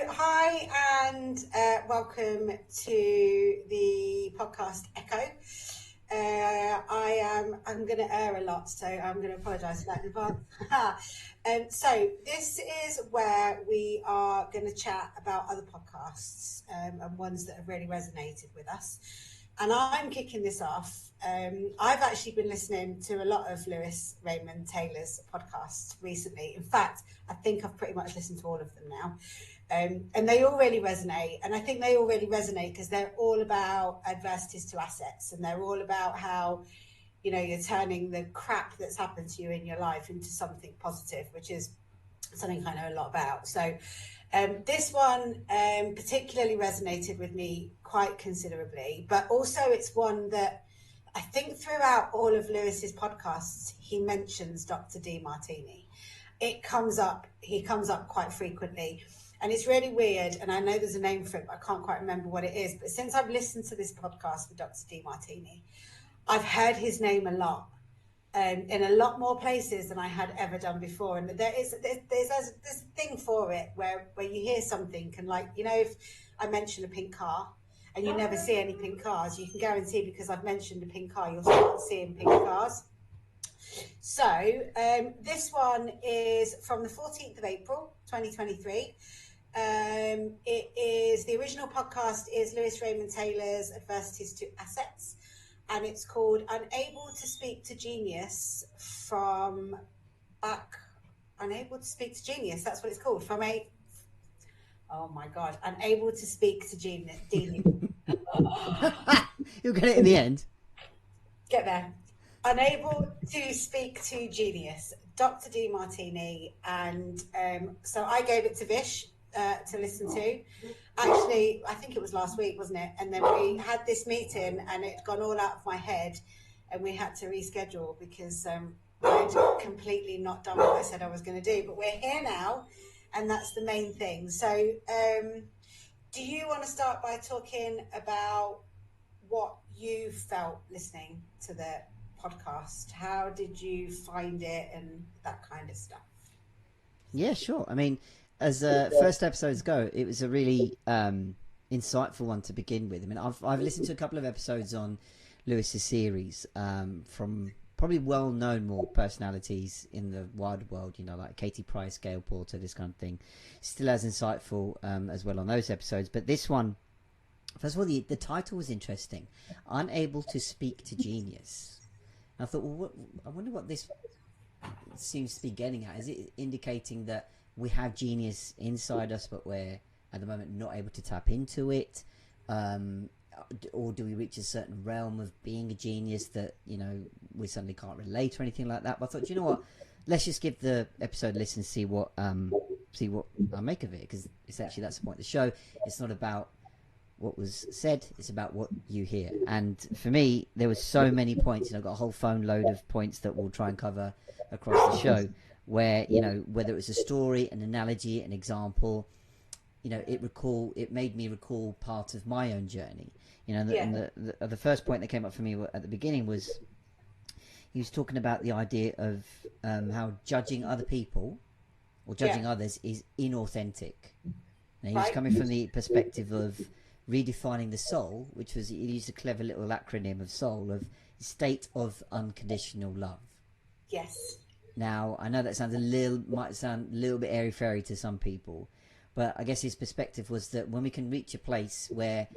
Hi and welcome to the podcast Echo. I'm going to err a lot, so I'm going to apologise for that in advance. So this is where we are going to chat about other podcasts and ones that have really resonated with us. And I'm kicking this off. I've actually been listening to a lot of Lewis Raymond Taylor's podcasts recently. In fact, I think I've pretty much listened to all of them now. And they all really resonate. And I think they all really resonate because they're all about adversities to assets. And they're all about how, you know, you're turning the crap that's happened to you in your life into something positive, which is something I know a lot about. So this one particularly resonated with me quite considerably, but also it's one that I think throughout all of Lewis's podcasts, he mentions Dr. Demartini. He comes up quite frequently. And it's really weird, and I know there's a name for it, but I can't quite remember what it is. But since I've listened to this podcast with Dr. Demartini, I've heard his name a lot, in a lot more places than I had ever done before. And there's a thing for it where you hear something, and like, you know, if I mention a pink car and you never see any pink cars, you can guarantee because I've mentioned a pink car, you'll start seeing pink cars. So this one is from the 14th of April, 2023. It is, the original podcast is Lewis Raymond Taylor's Adversities to Assets, and it's called Unable to Speak to Genius from back, Unable to Speak to Genius, that's what it's called, from a, oh my God, Unable to Speak to Genius. You'll get it in the end. Get there. Unable to Speak to Genius, Dr. Demartini, and so I gave it to Vish to listen to. Actually, I think it was last week, wasn't it? And then we had this meeting and it'd gone all out of my head and we had to reschedule because I'd completely not done what I said I was going to do. But we're here now and that's the main thing. So do you want to start by talking about what you felt listening to the podcast? How did you find it and that kind of stuff? Yeah, sure. I mean, as first episodes go, it was a really insightful one to begin with. I mean, I've listened to a couple of episodes on Lewis's series from probably well-known more personalities in the wide world, you know, like Katie Price, Gail Porter, this kind of thing. Still as insightful as well on those episodes. But this one, first of all, the title was interesting. Unable to Speak to Genius. And I thought, well, I wonder what this seems to be getting at. Is it indicating that we have genius inside us, but we're at the moment not able to tap into it? Or do we reach a certain realm of being a genius that, you know, we suddenly can't relate or anything like that? But I thought, you know what? Let's just give the episode a listen and see what I make of it, because essentially that's the point of the show. It's not about what was said, it's about what you hear. And for me, there were so many points, and I've got a whole phone load of points that we'll try and cover across the show, where, you know, whether it was a story, an analogy, an example, you know, it made me recall part of my own journey, you know. And the first point that came up for me at the beginning was he was talking about the idea of how judging other people or judging others is inauthentic. Now, he was coming from the perspective of redefining the soul, which was, he used a clever little acronym of soul, of state of unconditional love. Yes. Now, I know that might sound a little bit airy-fairy to some people, but I guess his perspective was that when we can reach a place where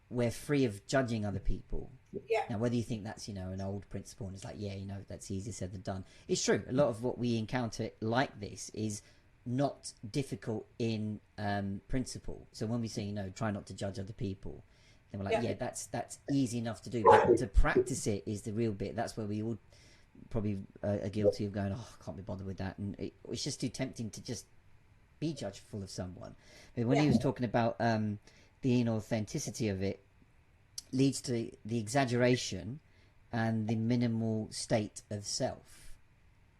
we're free of judging other people. Yeah. Now, whether you think that's, you know, an old principle and it's like, yeah, you know, that's easier said than done. It's true. A lot of what we encounter like this is not difficult in principle. So when we say, you know, try not to judge other people, then we're like, yeah, that's easy enough to do. But to practice it is the real bit. That's where we all probably are guilty of going, oh, I can't be bothered with that. And it's just too tempting to just be judgeful of someone. But when he was talking about the inauthenticity of it, leads to the exaggeration and the minimal state of self.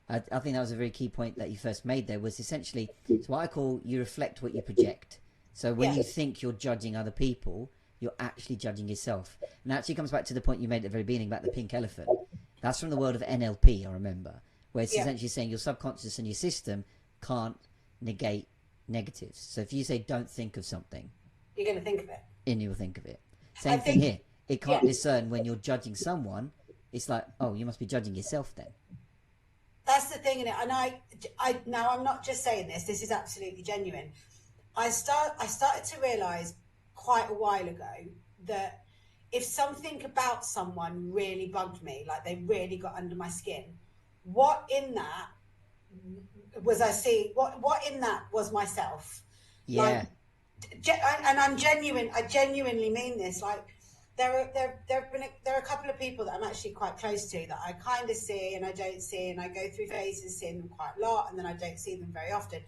I think that was a very key point that you first made there, was essentially, it's what I call you reflect what you project. So when you think you're judging other people, you're actually judging yourself. And that actually comes back to the point you made at the very beginning about the pink elephant. That's from the world of NLP, I remember, where it's essentially saying your subconscious and your system can't negate negatives. So if you say don't think of something, You're going to think of it. and you'll think of it. I Same thing think, here. It yeah, can't discern when you're judging someone. It's like, oh, you must be judging yourself then. that's the thing in it. And I now I'm not just saying this. This is absolutely genuine. I started to realise quite a while ago that if something about someone really bugged me, like they really got under my skin, what in that was I see? What in that was myself? Like, Yeah. and I'm genuine. I genuinely mean this. Like, there are a couple of people that I'm actually quite close to that I kind of see and I don't see, and I go through phases seeing them quite a lot, and then I don't see them very often.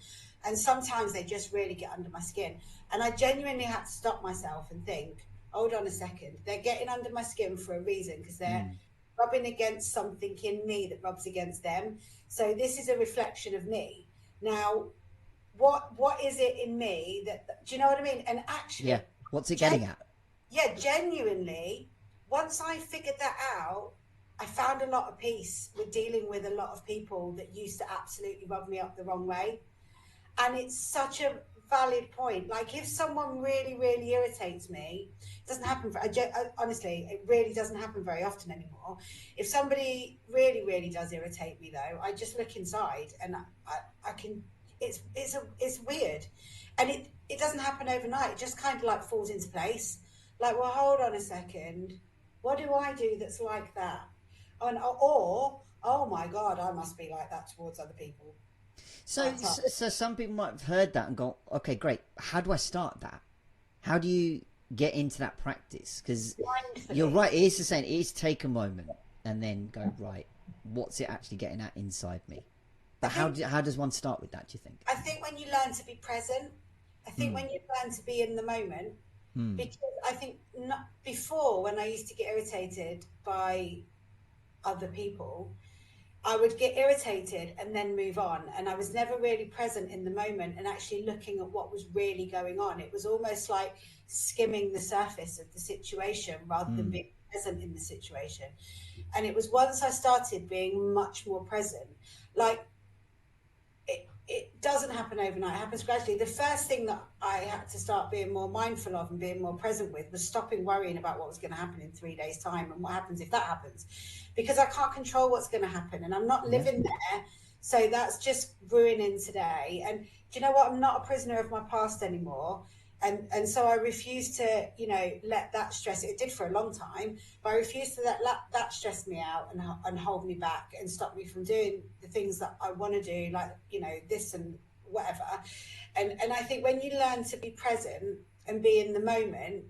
And sometimes they just really get under my skin, and I genuinely had to stop myself and think, hold on a second, they're getting under my skin for a reason, because they're rubbing against something in me that rubs against them. So this is a reflection of me. Now, what is it in me that, do you know what I mean? And Yeah. actually, What's it getting at? yeah, genuinely, once I figured that out, I found a lot of peace with dealing with a lot of people that used to absolutely rub me up the wrong way. And it's such a valid point. Like, if someone really, really irritates me, it doesn't happen. Honestly, it really doesn't happen very often anymore. If somebody really, really does irritate me, though, I just look inside and I can. It's weird, and it doesn't happen overnight. It just kind of like falls into place. Like, well, hold on a second. What do I do that's like that? Or oh my God, I must be like that towards other people. So some people might have heard that and go, okay, great. How do I start that? How do you get into that practice? Because you're right. It is the same. It is take a moment and then go, right, what's it actually getting at inside me? But how does one start with that, do you think? I think when you learn to be present, I think when you learn to be in the moment, because I think not before, when I used to get irritated by other people, I would get irritated and then move on. And I was never really present in the moment and actually looking at what was really going on. It was almost like skimming the surface of the situation rather than being present in the situation. And it was once I started being much more present, like, it doesn't happen overnight. It happens gradually. The first thing that I had to start being more mindful of and being more present with was stopping worrying about what was going to happen in 3 days' time and what happens if that happens, because I can't control what's going to happen and I'm not living there. So that's just ruining today. And do you know what? I'm not a prisoner of my past anymore. And so I refuse to, let that stress. It did for a long time, but I refuse to let that stress me out and hold me back and stop me from doing the things that I want to do, like, this and whatever. And I think when you learn to be present and be in the moment,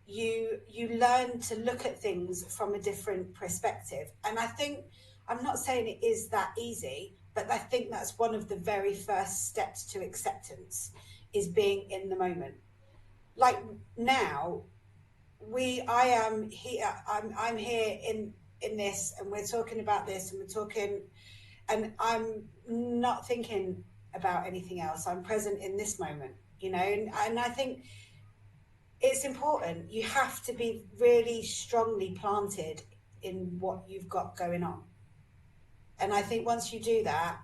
you learn to look at things from a different perspective. And I think, I'm not saying it is that easy, but I think that's one of the very first steps to acceptance, is being in the moment. Like, now, I'm here in this, and we're talking about this, and we're talking, and I'm not thinking about anything else. I'm present in this moment, and I think it's important. You have to be really strongly planted in what you've got going on. And I think once you do that,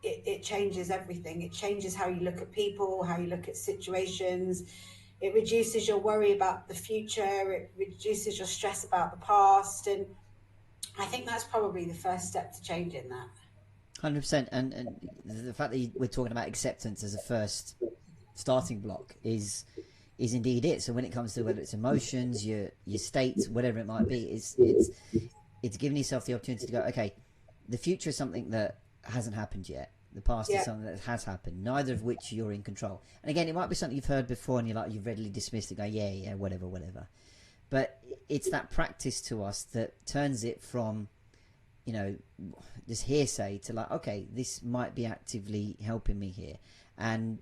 it changes everything. It changes how you look at people, how you look at situations. It reduces your worry about the future. It reduces your stress about the past. And I think that's probably the first step to changing that. 100%. And the fact that we're talking about acceptance as a first starting block is indeed it. So when it comes to whether it's emotions, your states, whatever it might be, it's giving yourself the opportunity to go, okay, the future is something that hasn't happened yet. The past is something that has happened, neither of which you're in control. And again, it might be something you've heard before and you've readily dismissed it, go, yeah, whatever. But it's that practice to us that turns it from, this hearsay to like, okay, this might be actively helping me here. And,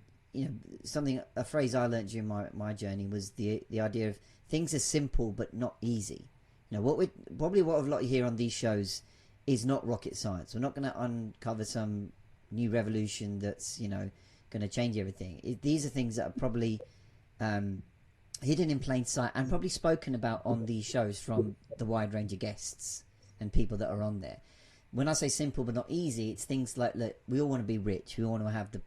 a phrase I learned during my journey was the idea of things are simple but not easy. What a lot you hear on these shows is not rocket science. We're not going to uncover some new revolution that's going to change everything. These are things that are probably hidden in plain sight and probably spoken about on these shows from the wide range of guests and people that are on there. When I say simple but not easy, it's things like, look, we all want to be rich, we all want to have the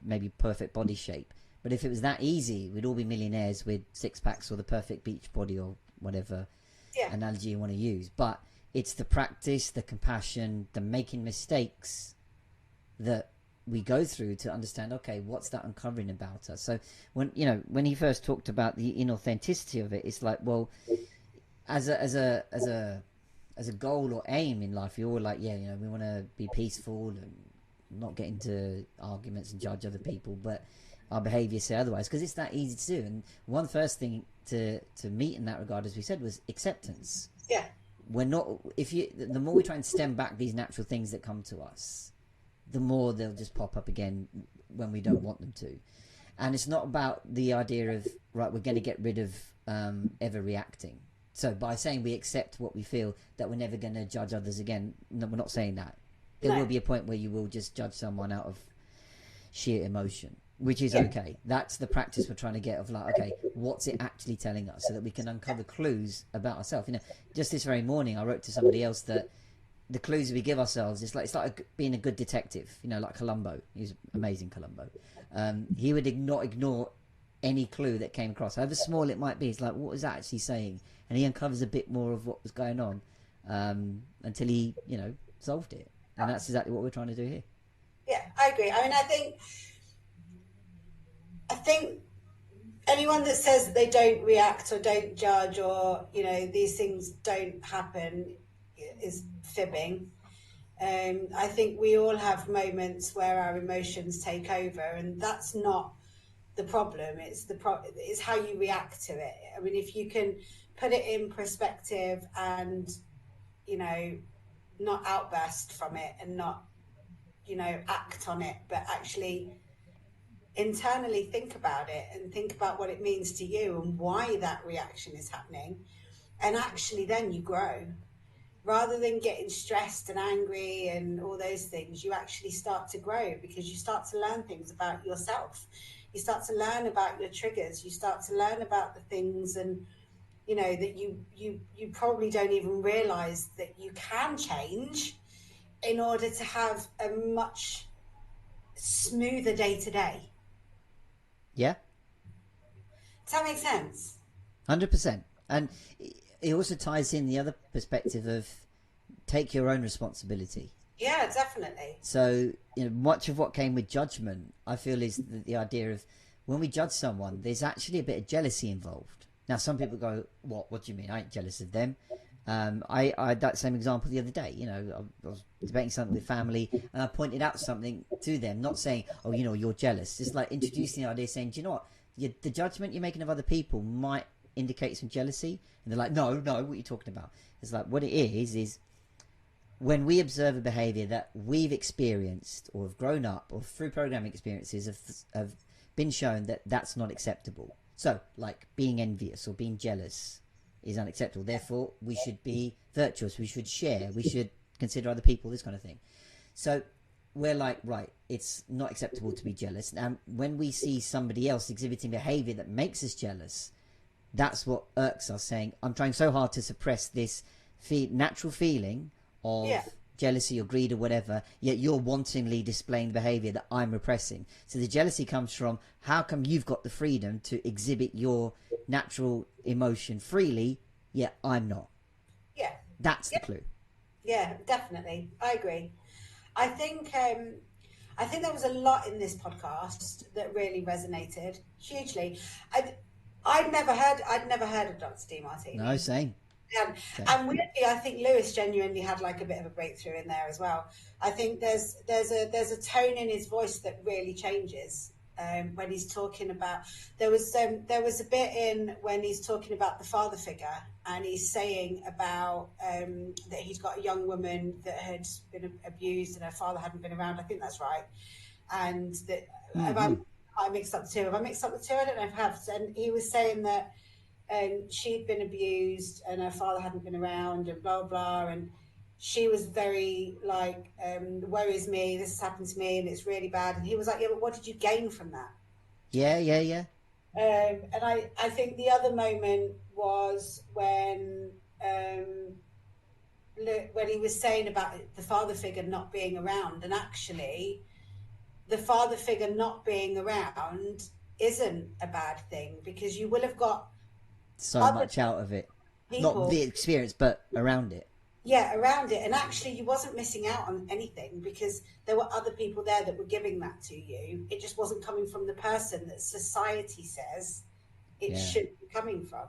maybe perfect body shape. But if it was that easy, we'd all be millionaires with six packs or the perfect beach body or whatever analogy you want to use. But it's the practice, the compassion, the making mistakes that we go through to understand, okay, what's that uncovering about us? So when he first talked about the inauthenticity of it, it's like, well, as a goal or aim in life, you're all like, yeah, we want to be peaceful and not get into arguments and judge other people, but our behaviour say otherwise, because it's that easy to do. And one first thing to meet in that regard, as we said, was acceptance. Yeah. We're not, the more we try and stem back these natural things that come to us, the more they'll just pop up again when we don't want them to. And it's not about the idea of, right, we're going to get rid of ever reacting. So by saying we accept what we feel, that we're never going to judge others again, no, we're not saying that. There will be a point where you will just judge someone out of sheer emotion, which is okay. That's the practice we're trying to get of, like, okay, what's it actually telling us, so that we can uncover clues about ourselves. Just this very morning, I wrote to somebody else that the clues we give ourselves, it's like being a good detective, like Columbo. He's amazing, Columbo. He would not ignore any clue that came across, however small it might be. It's like, what was that actually saying? And he uncovers a bit more of what was going on until he, solved it. And that's exactly what we're trying to do here. Yeah, I agree. I mean, I think anyone that says that they don't react or don't judge or, these things don't happen is fibbing. I think we all have moments where our emotions take over, and that's not the problem. It's how you react to it. I mean, if you can put it in perspective and, not outburst from it and not, act on it, but actually internally think about it and think about what it means to you and why that reaction is happening. And actually then you grow. Rather than getting stressed and angry and all those things, you actually start to grow, because you start to learn things about yourself. You start to learn about your triggers. You start to learn about the things and, that you probably don't even realize that you can change in order to have a much smoother day to day. Yeah. Does that make sense? 100%. And it also ties in the other perspective of take your own responsibility. Yeah, definitely. So, much of what came with judgment, I feel, is the idea of when we judge someone, there's actually a bit of jealousy involved. Now, some people go, what do you mean? I ain't jealous of them. I had that same example the other day. I was debating something with family, and I pointed out something to them, not saying, oh, you're jealous. Just like introducing the idea, saying, do you know what? The judgment you're making of other people might indicate some jealousy. And they're like, no, what are you talking about? It's like, what it is when we observe a behavior that we've experienced or have grown up or through programming experiences have been shown that that's not acceptable. So, like being envious or being jealous is unacceptable. Therefore, we should be virtuous. We should share. We should consider other people, this kind of thing. So we're like, right, it's not acceptable to be jealous. And when we see somebody else exhibiting behavior that makes us jealous, that's what irks us, saying, I'm trying so hard to suppress this natural feeling of jealousy or greed or whatever, yet you're wantonly displaying the behavior that I'm repressing. So the jealousy comes from, how come you've got the freedom to exhibit your natural emotion freely, yet I'm not? Yeah. That's the clue. Yeah, definitely. I agree. I think there was a lot in this podcast that really resonated hugely. I'd never heard of Dr. Demartini. No, same. And weirdly, I think Lewis genuinely had like a bit of a breakthrough in there as well. I think there's a tone in his voice that really changes when he's talking about. There was a bit in when he's talking about the father figure, and he's saying about that he's got a young woman that had been abused and her father hadn't been around. I think that's right. And that I mixed up the two. Have I mixed up the two? I don't know if I have. And he was saying that she'd been abused and her father hadn't been around and blah blah, and she was very like worries me, this has happened to me and it's really bad. And he was like, yeah, but what did you gain from that? Yeah. And I think the other moment was when he was saying about the father figure not being around, and actually the father figure not being around isn't a bad thing, because you will have got So other much out of it, not people, the experience, but around it. yeah, around it. And actually, you wasn't missing out on anything, because there were other people there that were giving that to you. It just wasn't coming from the person that society says it Yeah. should be coming from.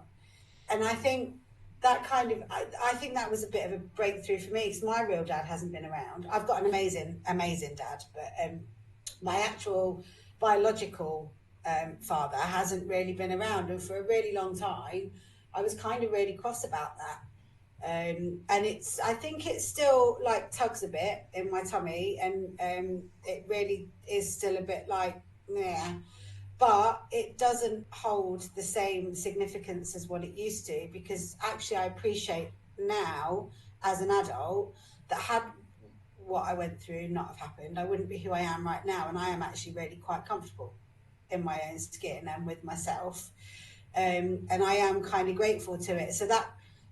And I think that kind of, I think that was a bit of a breakthrough for me, because my real dad hasn't been around. I've got an amazing dad, but my actual biological father hasn't really been around. And for a really long time, I was kind of really cross about that. And it's, I think it still like tugs a bit in my tummy, and it really is still a bit like, yeah, but it doesn't hold the same significance as what it used to, because actually I appreciate now as an adult that had what I went through not have happened, I wouldn't be who I am right now, and I am actually really quite comfortable in my own skin and with myself, and I am kind of grateful to it. So that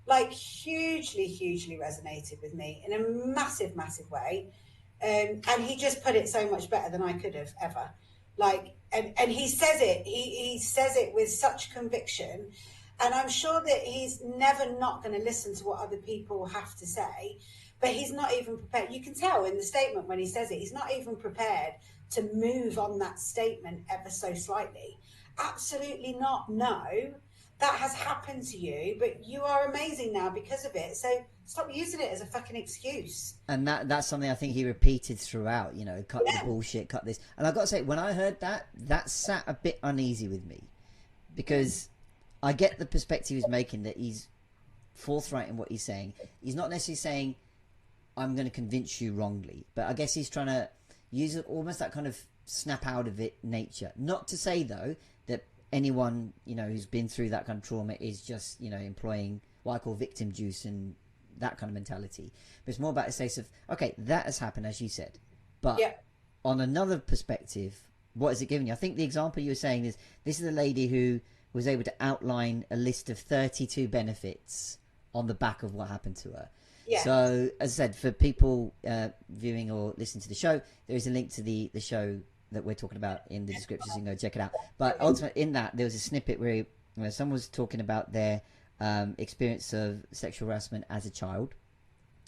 like hugely resonated with me in a massive way, and he just put it so much better than I could have ever. Like, and he says it, he says it with such conviction, and I'm sure that he's never not going to listen to what other people have to say, but he's not even prepared. You can tell in the statement when he says it, he's not even prepared to move on that statement ever so slightly. Absolutely not. No, that has happened to you, but you are amazing now because of it. So stop using it as a fucking excuse. And that's something I think he repeated throughout. You know, cut the Yeah. bullshit, cut this. And I've got to say, when I heard that, that sat a bit uneasy with me, because I get the perspective he's making, that he's forthright in what he's saying. He's not necessarily saying, I'm going to convince you wrongly, but I guess he's trying to use almost that kind of snap out of it nature. Not to say, though, that anyone, you know, who's been through that kind of trauma is just, you know, employing what I call victim juice and that kind of mentality. But it's more about a case of, okay, that has happened, as you said, but Yeah. on another perspective, what is it giving you? I think the example you were saying is, this is a lady who was able to outline a list of 32 benefits on the back of what happened to her. Yeah. So, as I said, for people viewing or listening to the show, there is a link to the show that we're talking about in the description, so you can go check it out. But ultimately, in that, there was a snippet where someone was talking about their experience of sexual harassment as a child.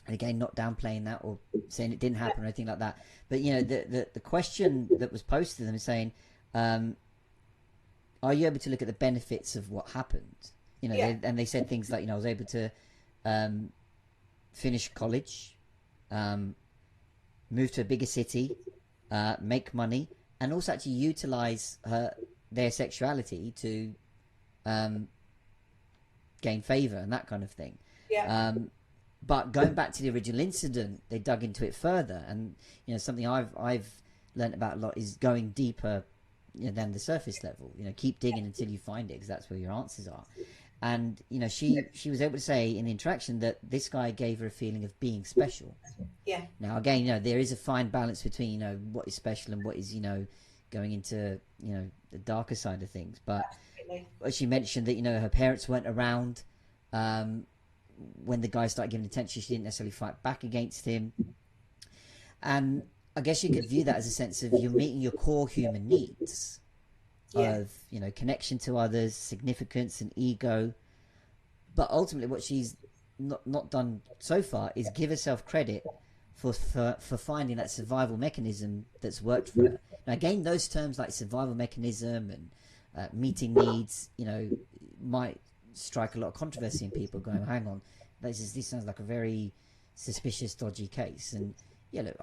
And again, not downplaying that or saying it didn't happen or anything like that. But, you know, the question that was posed to them is saying, are you able to look at the benefits of what happened? You know, and they said things like, you know, I was able to finish college, move to a bigger city, make money, and also actually utilize their sexuality to gain favor and that kind of thing. Yeah. But going back to the original incident, they dug into it further, and you know, something I've learned about a lot is going deeper, you know, than the surface level. You know, keep digging until you find it, because that's where your answers are. And you know, she was able to say in the interaction that this guy gave her a feeling of being special. Yeah. Now, again, you know, there is a fine balance between, you know, what is special and what is, you know, going into, you know, the darker side of things. But she mentioned that, you know, her parents weren't around when the guy started giving attention. She didn't necessarily fight back against him. And I guess you could view that as a sense of you're meeting your core human needs of, you know, connection to others, significance and ego. But ultimately what she's not done so far is give herself credit for finding that survival mechanism that's worked for her. Now, again, those terms like survival mechanism and meeting needs, you know, might strike a lot of controversy in people going, hang on, this sounds like a very suspicious, dodgy case. And yeah, look,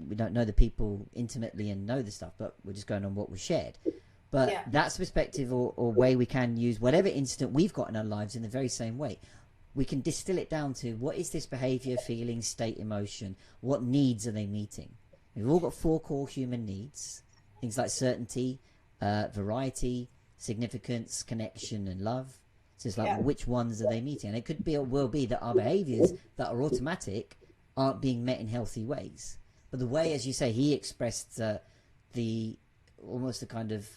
we don't know the people intimately and know the stuff, but we're just going on what was shared. But that's perspective or way we can use whatever incident we've got in our lives in the very same way. We can distill it down to, what is this behavior, feeling, state, emotion? What needs are they meeting? We've all got 4 core human needs. Things like certainty, variety, significance, connection, and love. So it's like, well, which ones are they meeting? And it could be or will be that our behaviors that are automatic aren't being met in healthy ways. But the way, as you say, he expressed the almost a kind of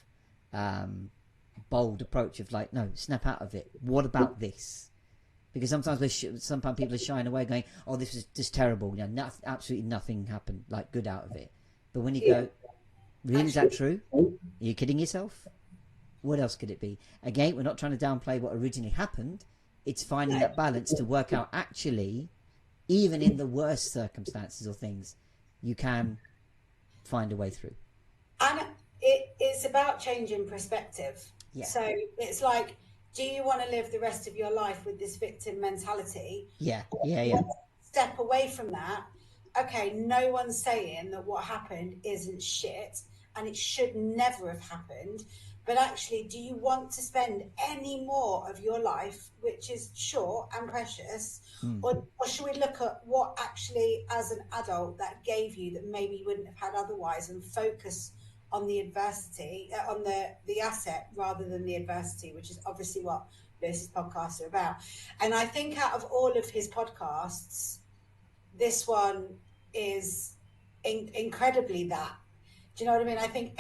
bold approach of like, no, snap out of it. What about this? Because sometimes people are shying away, going, "Oh, this was just terrible. You know, absolutely nothing happened like good out of it." But when you go, Really, is that true? Are you kidding yourself? What else could it be? Again, we're not trying to downplay what originally happened. It's finding that balance to work out actually, even in the worst circumstances or things, you can find a way through. And it's about changing perspective. Yeah. So it's like, do you want to live the rest of your life with this victim mentality? Yeah. Step away from that. Okay, no one's saying that what happened isn't shit and it should never have happened. But actually, do you want to spend any more of your life, which is short and precious, or should we look at what actually, as an adult, that gave you that maybe you wouldn't have had otherwise, and focus on the adversity, on the asset rather than the adversity, which is obviously what Lewis's podcasts are about. And I think out of all of his podcasts, this one is incredibly that. Do you know what I mean? I think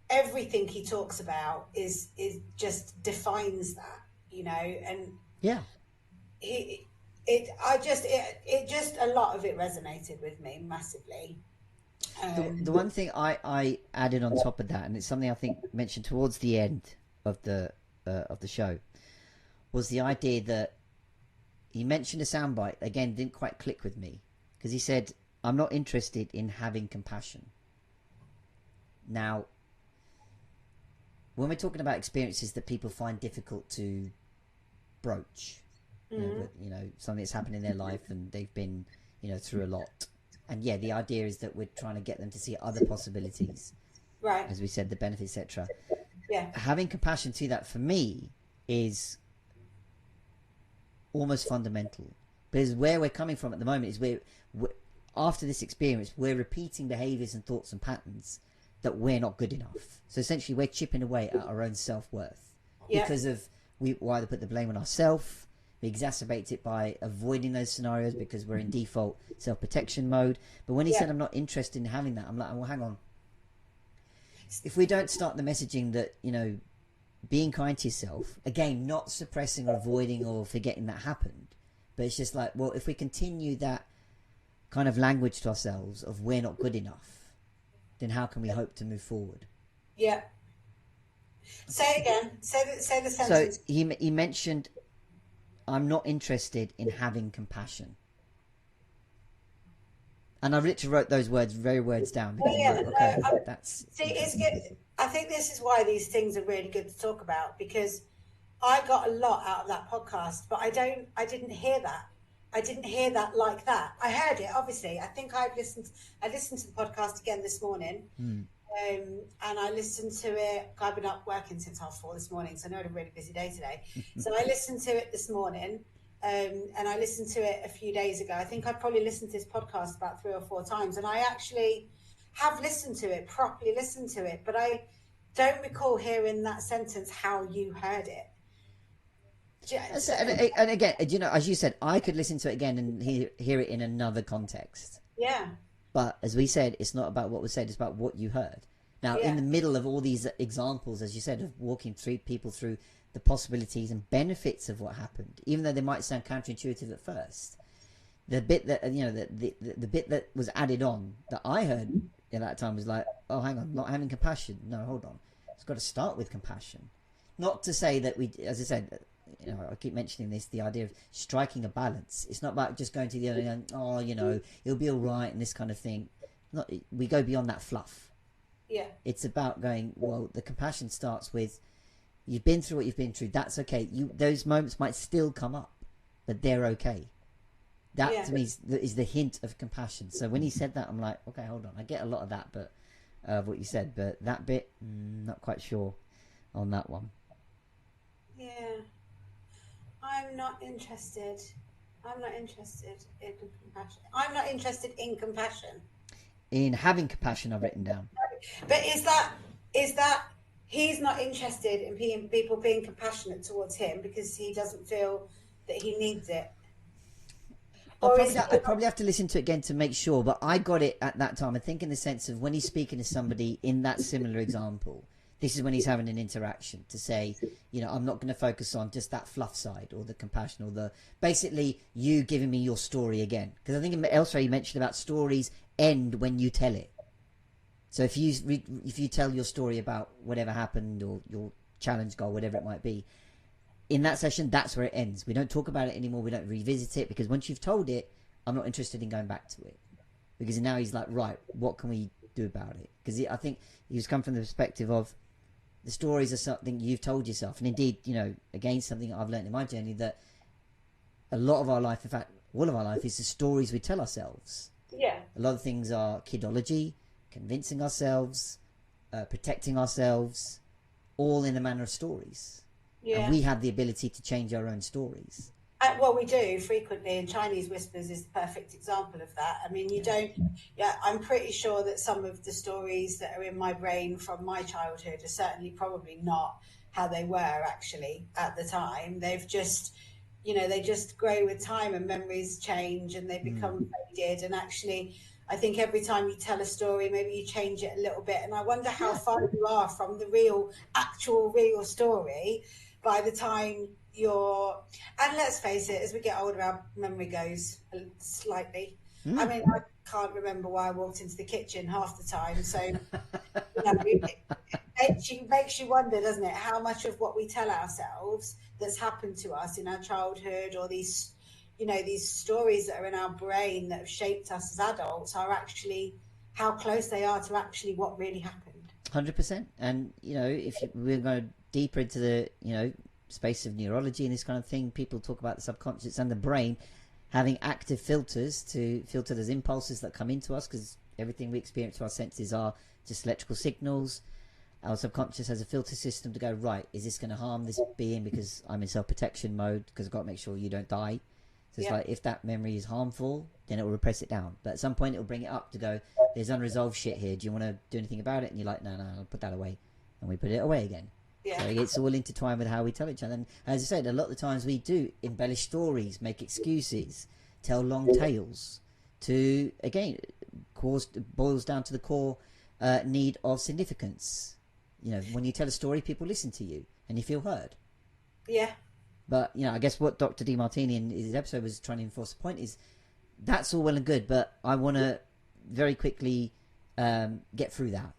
everything he talks about is just defines that, you know, and yeah, it just a lot of it resonated with me massively. The one thing I added on top of that, and it's something I think mentioned towards the end of the show, was the idea that he mentioned a soundbite again, didn't quite click with me, because he said, "I'm not interested in having compassion." Now, when we're talking about experiences that people find difficult to broach, you know, something that's happened in their life and they've been, you know, through a lot. And yeah, the idea is that we're trying to get them to see other possibilities. Right. As we said, the benefits, etc. Yeah. Having compassion to that, for me, is almost fundamental. Because where we're coming from at the moment is we're after this experience, we're repeating behaviours and thoughts and patterns that we're not good enough. So essentially, we're chipping away at our own self-worth. Yeah. Because of we either put the blame on ourselves, we exacerbate it by avoiding those scenarios because we're in default self-protection mode. But when he said, "I'm not interested in having that," I'm like, well, hang on. If we don't start the messaging that, you know, being kind to yourself, again, not suppressing or avoiding or forgetting that happened, but it's just like, well, if we continue that kind of language to ourselves of we're not good enough, then how can we hope to move forward? Yeah. Say again. Say the sentence. So he mentioned, "I'm not interested in having compassion." And I literally wrote those words down. That's see, it's good. I think this is why these things are really good to talk about, because I got a lot out of that podcast, but I didn't hear that. I didn't hear that like that. I heard it, obviously. I think I listened to the podcast again this morning. And I listened to it. I've been up working since 4:30 this morning, so I know I had a really busy day today. So I listened to it this morning, and I listened to it a few days ago. I think I probably listened to this podcast about 3 or 4 times, and I actually have listened to it, properly listened to it, but I don't recall hearing that sentence how you heard it. And again, you know, as you said, I could listen to it again and hear it in another context. Yeah. But as we said, it's not about what was said, it's about what you heard. Now, in the middle of all these examples, as you said, of walking people through the possibilities and benefits of what happened, even though they might sound counterintuitive at first, the bit that, you know, the bit that was added on that I heard at that time was like, oh, hang on, not having compassion. No, hold on. It's got to start with compassion. Not to say that we, as I said, you know, I keep mentioning this, the idea of striking a balance. It's not about just going to the other end, oh, you know, it'll be all right and this kind of thing. We go beyond that fluff. Yeah. It's about going, well, the compassion starts with, you've been through what you've been through. That's okay. Those moments might still come up, but they're okay. That to me is the hint of compassion. So when he said that, I'm like, okay, hold on. I get a lot of that, but what you said, but that bit, not quite sure on that one. Yeah. I'm not interested in compassion. I'm not interested in compassion. In having compassion, I've written down. But is that he's not interested in people being compassionate towards him because he doesn't feel that he needs it? I probably have to listen to it again to make sure, but I got it at that time. I think in the sense of when he's speaking to somebody in that similar example, this is when he's having an interaction to say, you know, I'm not going to focus on just that fluff side or the compassion or the basically you giving me your story again. Because I think elsewhere he mentioned about stories end when you tell it. So if you tell your story about whatever happened or your challenge goal, whatever it might be, in that session, that's where it ends. We don't talk about it anymore. We don't revisit it, because once you've told it, I'm not interested in going back to it. Because now he's like, right, what can we do about it? Because I think he's come from the perspective of the stories are something you've told yourself. And indeed, again, something I've learned in my journey, that a lot of our life, in fact, all of our life, is the stories we tell ourselves. Yeah. A lot of things are kidology, convincing ourselves, protecting ourselves, all in the manner of stories. Yeah. And we have the ability to change our own stories. Well, we do frequently, and Chinese whispers is the perfect example of that. I mean, I'm pretty sure that some of the stories that are in my brain from my childhood are certainly probably not how they were actually at the time. They've just, they just grow with time, and memories change and they become faded. And actually, I think every time you tell a story, maybe you change it a little bit. And I wonder how far you are from the actual real story by the time and let's face it, as we get older, our memory goes slightly. I mean, I can't remember why I walked into the kitchen half the time. So, it makes you wonder, doesn't it, how much of what we tell ourselves that's happened to us in our childhood, or these stories that are in our brain that have shaped us as adults, are actually how close they are to actually what really happened. 100%. And, if we're going deeper into the, space of neurology and this kind of thing, people talk about the subconscious and the brain having active filters to filter those impulses that come into us, because everything we experience through our senses are just electrical signals. Our subconscious has a filter system to go, right, is this going to harm this being because I'm in self-protection mode, because I've got to make sure you don't die. So it's like, if that memory is harmful, then it will repress it down. But at some point it will bring it up to go, there's unresolved shit here. Do you want to do anything about it? And you're like, no, I'll put that away. And we put it away again. Yeah. So it's all intertwined with how we tell each other. And as I said, a lot of the times we do embellish stories, make excuses, tell long tales to, again, boils down to the core need of significance. When you tell a story, people listen to you and you feel heard. Yeah. But, I guess what Dr. Demartini in his episode was trying to enforce the point is, that's all well and good, but I want to very quickly get through that.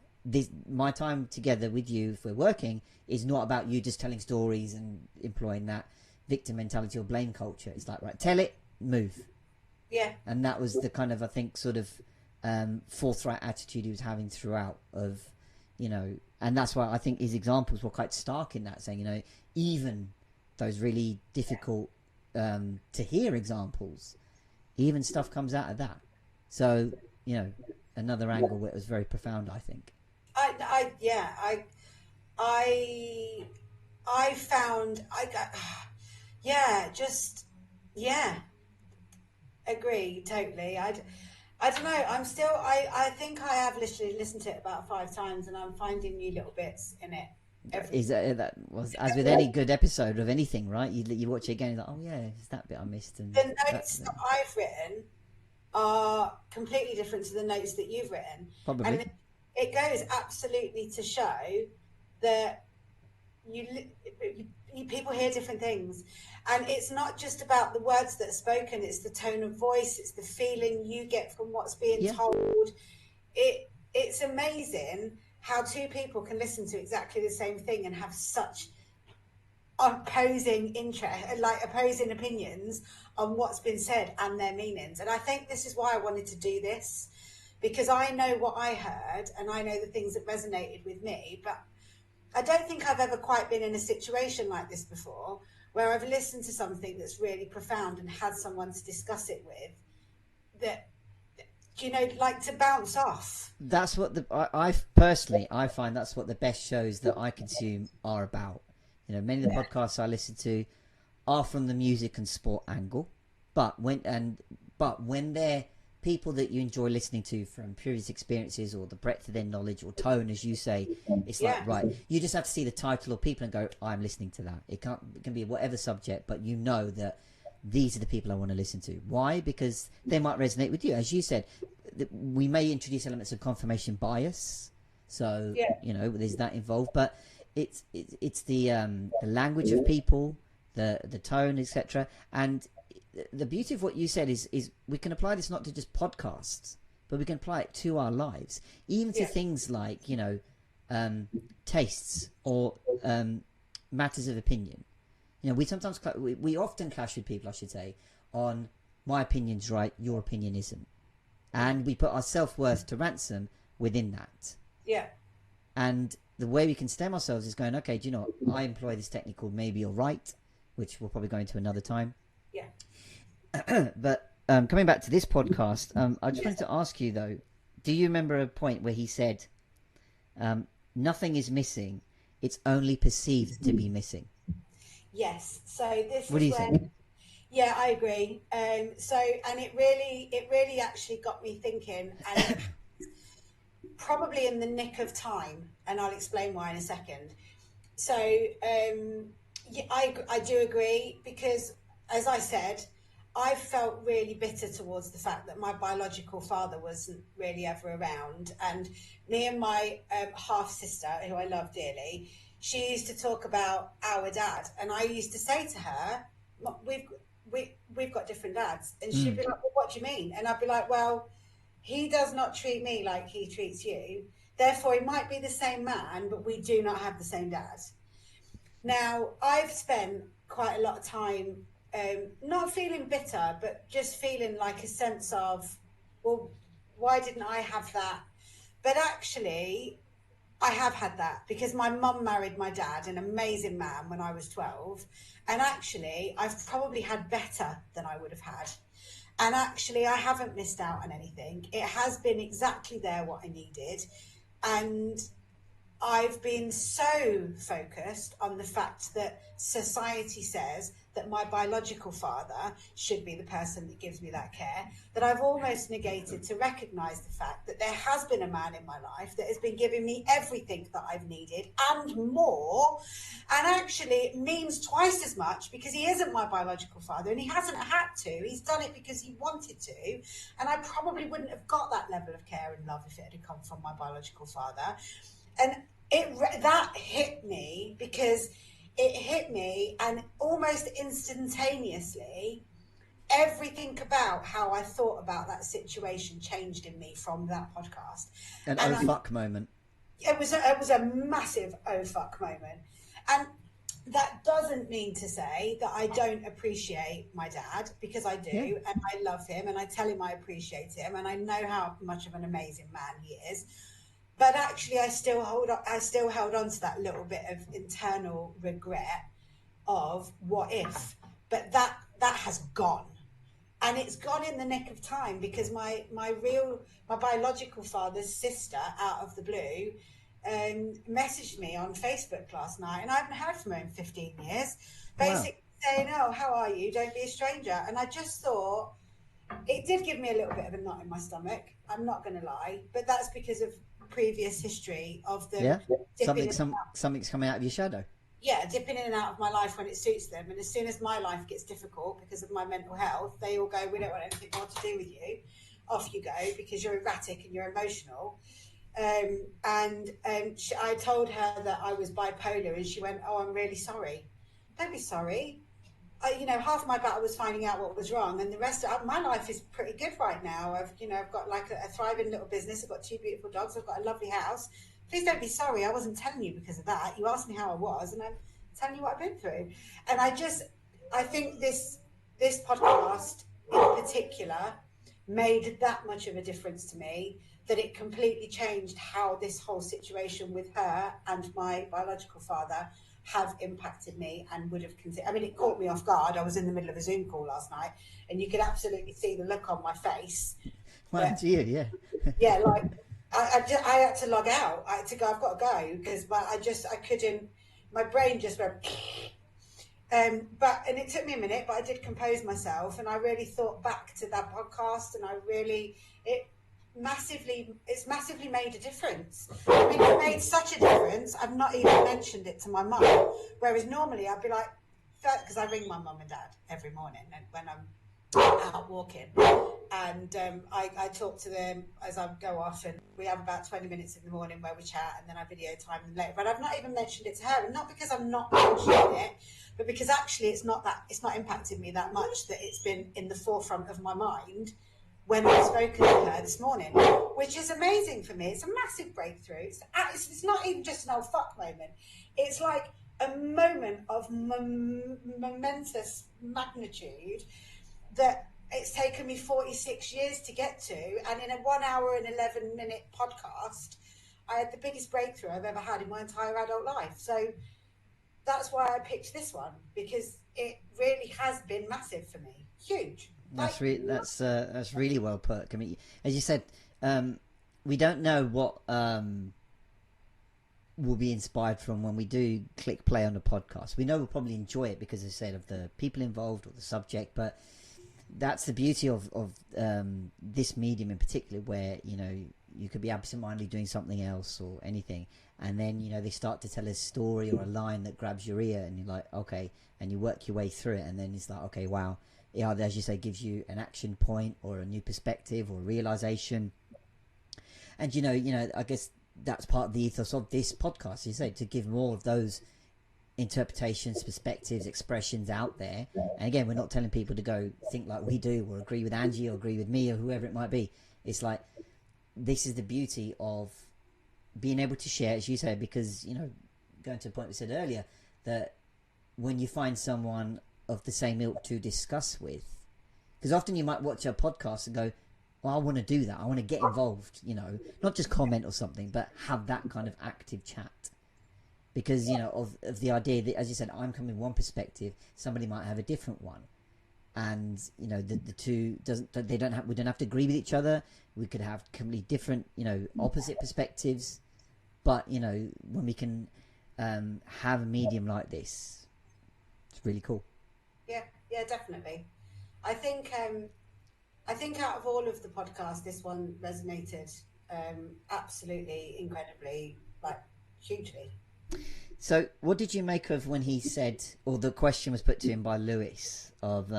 My time together with you, if we're working, is not about you just telling stories and employing that victim mentality or blame culture. It's like, right, tell it, move. Yeah. And that was the kind of, I think, sort of forthright attitude he was having throughout of, and that's why I think his examples were quite stark in that, saying, even those really difficult to hear examples, even stuff comes out of that. So, another angle where it was very profound, I think. I found agree totally. I don't know. I'm still. I think I have literally listened to it about 5 times, and I'm finding new little bits in it. That was as with any good episode of anything, right? You watch it again, you're like, oh yeah, it's that bit I missed. And the notes that I've written are completely different to the notes that you've written. Probably. And it goes absolutely to show that people hear different things, and it's not just about the words that are spoken, it's the tone of voice, it's the feeling you get from what's being told. It's amazing how 2 people can listen to exactly the same thing and have such opposing opinions on what's been said and their meanings. And I think this is why I wanted to do this, because I know what I heard and I know the things that resonated with me, but I don't think I've ever quite been in a situation like this before, where I've listened to something that's really profound and had someone to discuss it with, that, like to bounce off. That's what I personally find that's what the best shows that I consume are about. Many of the podcasts I listen to are from the music and sport angle, but when they're people that you enjoy listening to from previous experiences or the breadth of their knowledge or tone, as you say, it's like, right, you just have to see the title or people and go, I'm listening to that. It can be whatever subject, but that these are the people I want to listen to. Why? Because they might resonate with you. As you said, we may introduce elements of confirmation bias, so there's that involved, but it's the language of people, the tone, etc. And the beauty of what you said is we can apply this not to just podcasts, but we can apply it to our lives, even to things like, you know, tastes or matters of opinion. You know, we often clash with people, I should say, on my opinion's right, your opinion isn't, and we put our self-worth to ransom within that. Yeah. And the way we can stem ourselves is going, okay, do you know what? I employ this technique called maybe you're right, which we'll probably go into another time. Yeah. But coming back to this podcast, I just wanted to ask you, though, do you remember a point where he said, nothing is missing, it's only perceived to be missing? Yes. So this what do you think? Yeah, I agree. And it really actually got me thinking, and probably in the nick of time, and I'll explain why in a second. So yeah, I do agree, because as I said, I felt really bitter towards the fact that my biological father wasn't really ever around, and me and my half sister, who I love dearly, she used to talk about our dad, and I used to say to her, we've got different dads, and she'd be like, well, what do you mean? And I'd be like, well, he does not treat me like he treats you, therefore he might be the same man, but we do not have the same dad. Now, I've spent quite a lot of time not feeling bitter, but just feeling like a sense of, well, why didn't I have that? But actually, I have had that, because my mum married my dad, an amazing man, when I was 12. And actually, I've probably had better than I would have had. And actually, I haven't missed out on anything. It has been exactly there what I needed. And I've been so focused on the fact that society says that my biological father should be the person that gives me that care, that I've almost negated to recognise the fact that there has been a man in my life that has been giving me everything that I've needed and more. And actually it means twice as much, because he isn't my biological father and he hasn't had to. He's done it because he wanted to. And I probably wouldn't have got that level of care and love if it had come from my biological father. And that hit me, because it hit me, and almost instantaneously, everything about how I thought about that situation changed in me from that podcast. Fuck moment. It was a massive oh fuck moment. And that doesn't mean to say that I don't appreciate my dad, because I do, and I love him, and I tell him I appreciate him, and I know how much of an amazing man he is. But actually, I still held on to that little bit of internal regret of what if. But that has gone, and it's gone in the nick of time, because my biological father's sister, out of the blue, messaged me on Facebook last night, and I haven't heard from her in 15 years, basically saying, "Oh, how are you? Don't be a stranger." And I just thought, it did give me a little bit of a knot in my stomach, I'm not going to lie, but that's because of previous history of them something's coming out of your shadow. Dipping in and out of my life when it suits them. And as soon as my life gets difficult because of my mental health, they all go, we don't want anything more to do with you, off you go, because you're erratic and you're emotional. I told her that I was bipolar, and she went, oh, I'm really sorry. Don't be sorry. Half my battle was finding out what was wrong, and the rest of my life is pretty good right now. I've got like a thriving little business. I've got 2 beautiful dogs. I've got a lovely house. Please don't be sorry. I wasn't telling you because of that. You asked me how I was, and I'm telling you what I've been through. And I think this podcast in particular made that much of a difference to me, that it completely changed how this whole situation with her and my biological father have impacted me, and would have considered. I mean, it caught me off guard. I was in the middle of a Zoom call last night, and you could absolutely see the look on my face. Well, to you, yeah. Yeah, like I had to log out. I had to go. I've got to go, because I couldn't. My brain just went. And it took me a minute, but I did compose myself, and I really thought back to that podcast, and it's massively made a difference. I mean, it made such a difference, I've not even mentioned it to my mum, whereas normally I'd be like, because I ring my mum and dad every morning and when I'm out walking, and I talk to them as I go off, and we have about 20 minutes in the morning where we chat, and then I video time them later. But I've not even mentioned it to her, and not because I'm not mentioning it, but because actually it's not impacted me that much, that it's been in the forefront of my mind when I've spoken to her this morning, which is amazing for me. It's a massive breakthrough. It's not even just an old fuck moment. It's like a moment of momentous magnitude that it's taken me 46 years to get to. And in a 1 hour and 11-minute podcast, I had the biggest breakthrough I've ever had in my entire adult life. So that's why I picked this one, because it really has been massive for me. Huge. That's really well put. I mean, as you said, we don't know what we'll be inspired from when we do click play on the podcast. We know we'll probably enjoy it because, as I said, of the people involved or the subject. But that's the beauty of this medium in particular, where you could be absentmindedly doing something else or anything, and then they start to tell a story or a line that grabs your ear, and you're like, okay, and you work your way through it, and then it's like, okay, wow. It either, as you say, gives you an action point or a new perspective or realization. And I guess that's part of the ethos of this podcast, you say, to give more of those interpretations, perspectives, expressions out there. And again, we're not telling people to go think like we do or agree with Angie or agree with me or whoever it might be. It's like, this is the beauty of being able to share, as you say, because going to the point we said earlier, that when you find someone of the same ilk to discuss with, because often you might watch a podcast and go, well, I want to do that, I want to get involved, not just comment or something, but have that kind of active chat, because of the idea that, as you said, I'm coming with one perspective, somebody might have a different one, and the two we don't have to agree with each other. We could have completely different opposite perspectives, but when we can have a medium like this, it's really cool. Yeah, definitely. I think out of all of the podcasts, this one resonated absolutely incredibly, like hugely. So what did you make of when he said, or the question was put to him by Lewis, of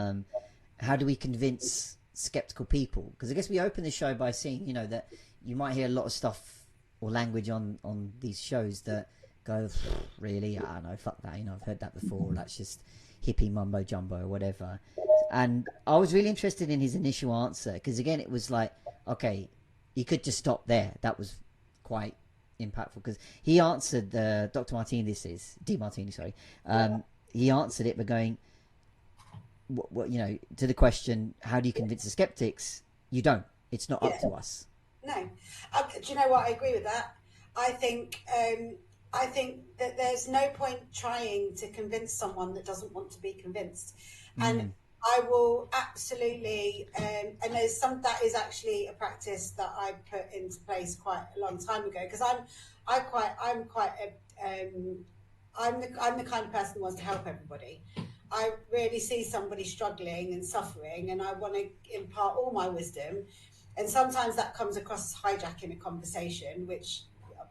how do we convince skeptical people? Because I guess we open the show by saying that you might hear a lot of stuff or language on these shows that go, really, I don't know, fuck that, I've heard that before, that's just hippie mumbo jumbo or whatever. And I was really interested in his initial answer, because again, it was like, okay, you could just stop there. That was quite impactful, because he answered Dr. Martini, Demartini, sorry. He answered it by going, what to the question, how do you convince the skeptics? You don't. It's not up to us. No. Do you know what? I agree with that. I think that there's no point trying to convince someone that doesn't want to be convinced. And I will absolutely, and that is actually a practice that I put into place quite a long time ago, because I'm the kind of person who wants to help everybody. I really see somebody struggling and suffering, and I want to impart all my wisdom. And sometimes that comes across as hijacking a conversation, which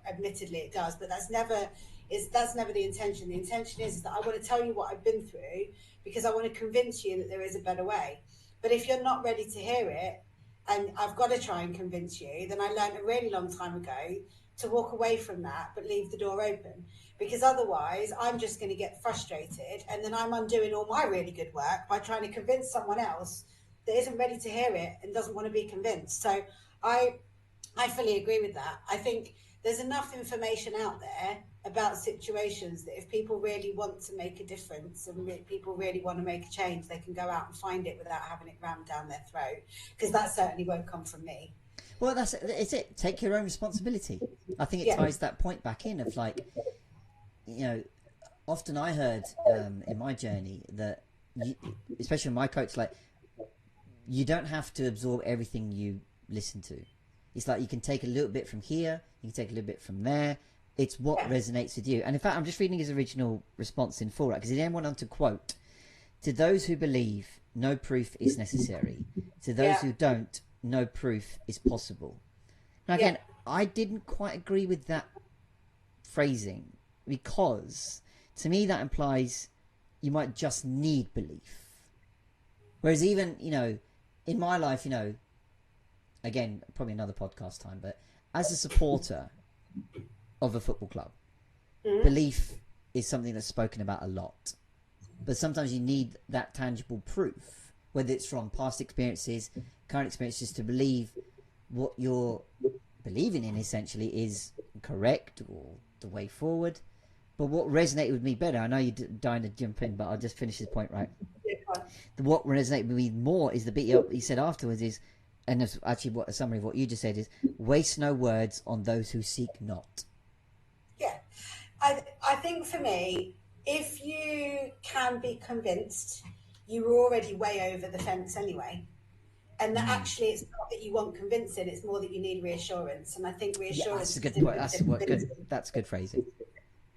admittedly it does, but that's never the intention. The intention is that I want to tell you what I've been through, because I want to convince you that there is a better way. But if you're not ready to hear it, and I've got to try and convince you, then I learned a really long time ago to walk away from that, but leave the door open, because otherwise I'm just going to get frustrated, and then I'm undoing all my really good work by trying to convince someone else that isn't ready to hear it and doesn't want to be convinced. So I fully agree with that. I think there's enough information out there about situations that if people really want to make a difference and people really want to make a change, they can go out and find it without having it rammed down their throat, because that certainly won't come from me. Well, it's it. Take your own responsibility. I think it ties that point back in of like, often I heard in my journey that, especially my coach, like, you don't have to absorb everything you listen to. It's like you can take a little bit from here, you can take a little bit from there. It's what resonates with you. And in fact, I'm just reading his original response in full, right? Because he then went on to quote, "To those who believe, no proof is necessary. To those who don't, no proof is possible." Now again, I didn't quite agree with that phrasing, because to me that implies you might just need belief. Whereas even, in my life, again, probably another podcast time, but as a supporter of a football club, belief is something that's spoken about a lot. But sometimes you need that tangible proof, whether it's from past experiences, current experiences, to believe what you're believing in essentially is correct or the way forward. But what resonated with me better, I know you're dying to jump in, but I'll just finish this point right. What resonated with me more is the bit he said afterwards is, and that's actually what a summary of what you just said is, waste no words on those who seek not. Yeah. I think for me, if you can be convinced, you were already way over the fence anyway. And that actually it's not that you want convincing, it's more that you need reassurance. And I think Yeah, reassurance that's a good is point. That's what good. convincing. That's good phrasing.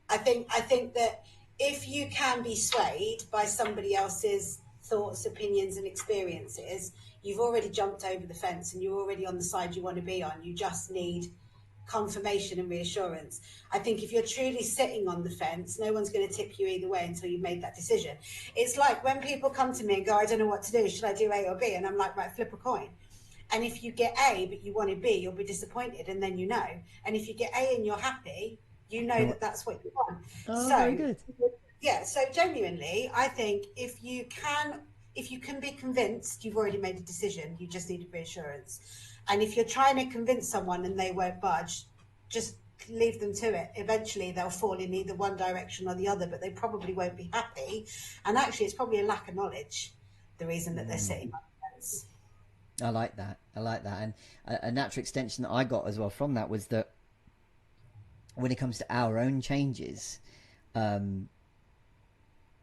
I think that if you can be swayed by somebody else's thoughts, opinions, and experiences, you've already jumped over the fence and you're already on the side you want to be on. You just need confirmation and reassurance. I think if you're truly sitting on the fence, no one's going to tip you either way until you've made that decision. It's like when people come to me and go, I don't know what to do, should I do A or B? And I'm like, right, flip a coin. And if you get A but you wanted B, you'll be disappointed, and then you know. And if you get A and you're happy, you know that that's what you want. Oh, so very good. Yeah, so genuinely, I think if you can be convinced, you've already made a decision. You just need reassurance. And if you're trying to convince someone and they won't budge, just leave them to it. Eventually, they'll fall in either one direction or the other, but they probably won't be happy. And actually, it's probably a lack of knowledge, the reason that they're sitting on the fence. I like that. And a natural extension that I got as well from that was that when it comes to our own changes,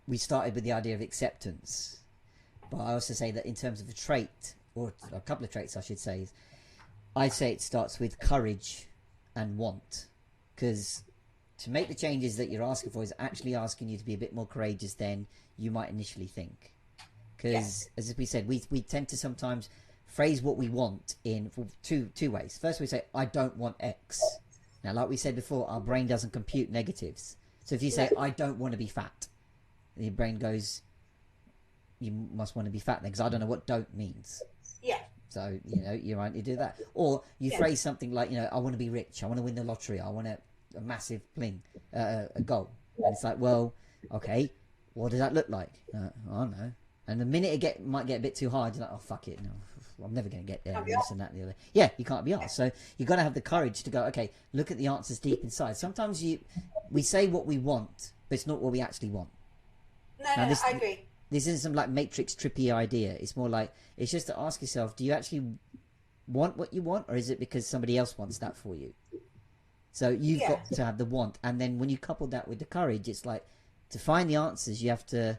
we started with the idea of acceptance. But I also say that in terms of a trait, or a couple of traits I should say, I say it starts with courage and want. Because to make the changes that you're asking for is actually asking you to be a bit more courageous than you might initially think. Because, as we said, we tend to sometimes phrase what we want in two ways. First, we say, I don't want X. Now, like we said before, our brain doesn't compute negatives. So if you say, I don't want to be fat, your brain goes, you must want to be fat then, because I don't know what don't means. Yeah. So, you're right to do that. Or you phrase something like, I want to be rich, I want to win the lottery, I want a massive fling, a goal. And it's like, well, okay, what does that look like? I don't know. And the minute it might get a bit too hard, you're like, oh, fuck it, no, I'm never going to get there, and this and that and the other. Yeah, you can't be asked. So you've got to have the courage to go, okay, look at the answers deep inside. Sometimes we say what we want, but it's not what we actually want. No, I agree. This isn't some like Matrix trippy idea. It's more like, it's just to ask yourself, do you actually want what you want, or is it because somebody else wants that for you? So you've got to have the want. And then when you couple that with the courage, it's like, to find the answers, you have to,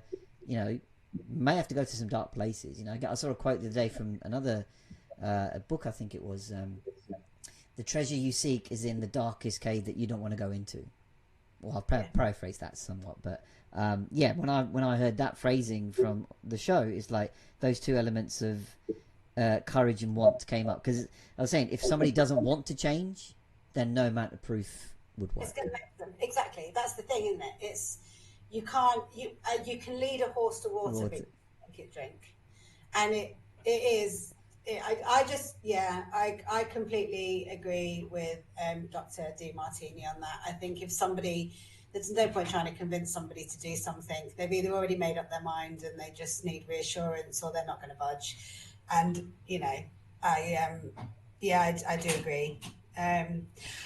may have to go to some dark places. I saw a quote the other day from another a book, I think it was, the treasure you seek is in the darkest cave that you don't want to go into. Well, I'll paraphrase that somewhat, but when I heard that phrasing from the show, it's like those two elements of courage and want came up. Because I was saying, if somebody doesn't want to change, then no amount of proof would work. It's going to make them. Exactly, that's the thing, isn't it? It's you can lead a horse to water, but you can't drink, and I completely agree with Dr. Demartini on that. I think if somebody, there's no point trying to convince somebody to do something. They've either already made up their mind and they just need reassurance, or they're not going to budge. And I do agree. I